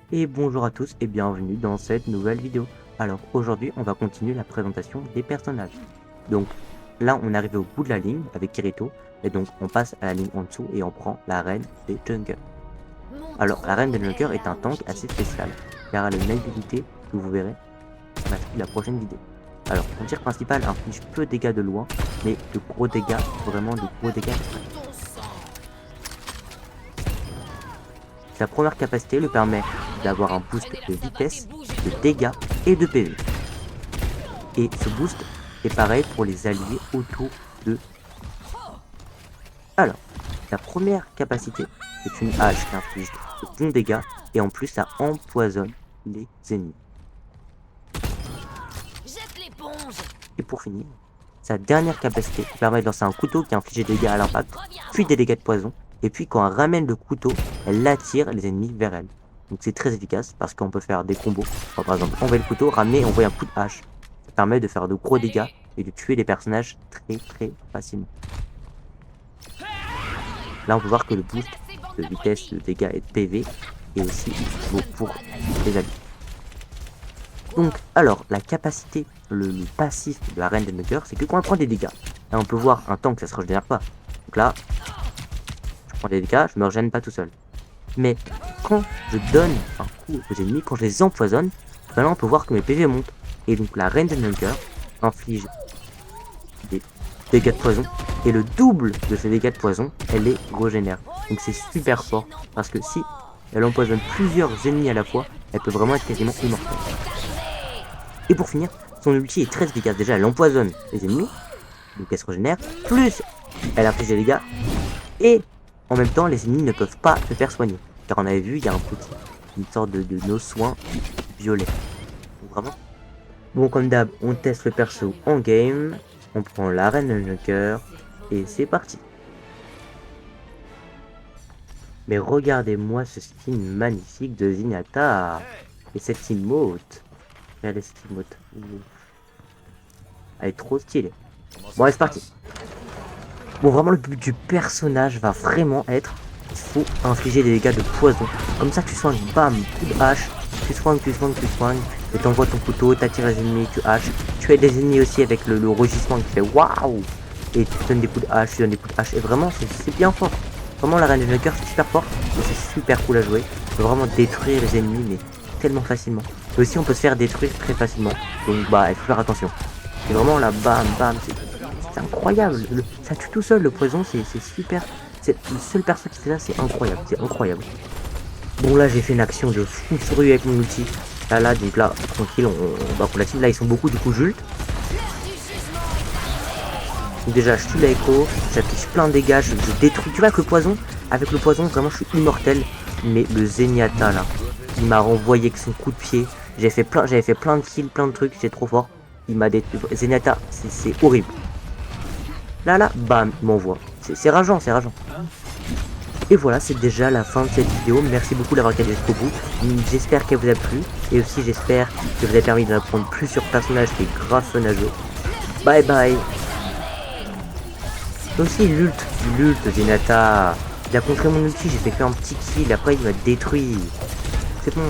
Et bonjour à tous et bienvenue dans cette nouvelle vidéo. Alors aujourd'hui on va continuer la présentation des personnages. Donc là on est arrivé au bout de la ligne avec Kirito et donc on passe à la ligne en dessous et on prend la reine des Junkers. Alors la reine des Junkers est un tank assez spécial car elle a une habilité que vous verrez dans la prochaine vidéo. Alors son tir principal inflige peu de dégâts de loin mais de gros dégâts, vraiment de gros dégâts. Sa première capacité lui permet d'avoir un boost de vitesse, de dégâts et de PV. Et ce boost est pareil pour les alliés autour de... Alors, sa première capacité est une hache qui inflige de bons dégâts et en plus ça empoisonne les ennemis. Et pour finir, sa dernière capacité permet de lancer un couteau qui inflige des dégâts à l'impact, puis des dégâts de poison. Et puis quand elle ramène le couteau, elle attire les ennemis vers elle. Donc c'est très efficace parce qu'on peut faire des combos. Enfin, par exemple, envoyer le couteau, ramener et envoyer un coup de hache. Ça permet de faire de gros dégâts et de tuer les personnages très facilement. Là on peut voir que le boost de vitesse, de dégâts et de PV est aussi beau pour les alliés. Donc alors la capacité, le passif de la reine des Junkers, c'est que quand elle prend des dégâts, là on peut voir un tank ça se régénère pas. Donc là, je prends des dégâts, je me régène pas tout seul. Mais quand je donne un coup aux ennemis, quand je les empoisonne, ben là on peut voir que mes PV montent. Et donc la reine des Junkers inflige des dégâts de poison. Et le double de ces dégâts de poison, elle les régénère. Donc c'est super fort. Parce que si elle empoisonne plusieurs ennemis à la fois, elle peut vraiment être quasiment immortelle. Et pour finir, son ulti est très efficace. Déjà elle empoisonne les ennemis, donc elle se régénère. Plus elle inflige des dégâts. Et en même temps, les ennemis ne peuvent pas se faire soigner. Car on avait vu, il y a une sorte de nos soins violet. Donc, vraiment. Bon, comme d'hab, on teste le perso en game. On prend la reine de Junker. Et c'est parti. Mais regardez-moi ce skin magnifique de Zenyatta. Et cette emote. Regardez cette emote. Elle est trop stylée. Bon, allez, c'est parti. Bon, vraiment, le but du personnage va vraiment être, il faut infliger des dégâts de poison. Comme ça, tu soignes, bam, coup de hache, tu soignes, et t'envoies ton couteau, t'attires les ennemis, tu haches. Tu aides les ennemis aussi avec le rugissement qui fait waouh. Et tu donnes des coups de hache, Et vraiment, c'est bien fort. Vraiment, la reine des Junkers, c'est super fort. Et c'est super cool à jouer. On peut vraiment détruire les ennemis, mais tellement facilement. Et aussi, on peut se faire détruire très facilement. Donc, bah, il faut faire attention. C'est vraiment là, bam, c'est incroyable, ça tue tout seul le poison, c'est super. C'est le seul perso qui fait ça, c'est incroyable. Bon là j'ai fait une action de fou furieux avec mon ulti. Là, donc là, tranquille, on va pour la cible. Là ils sont beaucoup du coup Jult. Donc déjà je tue la Echo, j'affiche plein de dégâts, je détruis. Tu vois que le poison, avec le poison vraiment je suis immortel. Mais le Zenyatta là, il m'a renvoyé avec son coup de pied. J'avais fait plein de kills, plein de trucs, c'est trop fort. Il m'a détruit. Zenyatta, c'est horrible. Là, bam, il m'envoie. C'est rageant. Et voilà, c'est déjà la fin de cette vidéo. Merci beaucoup d'avoir regardé jusqu'au bout. J'espère qu'elle vous a plu. Et aussi, j'espère que vous avez permis d'apprendre plus sur le personnage qui est grave fun à jouer. Bye bye. Et aussi, l'ult, Zenyatta. Il a contré mon ulti, j'ai fait qu'un petit kill. Après, il m'a détruit. C'est bon.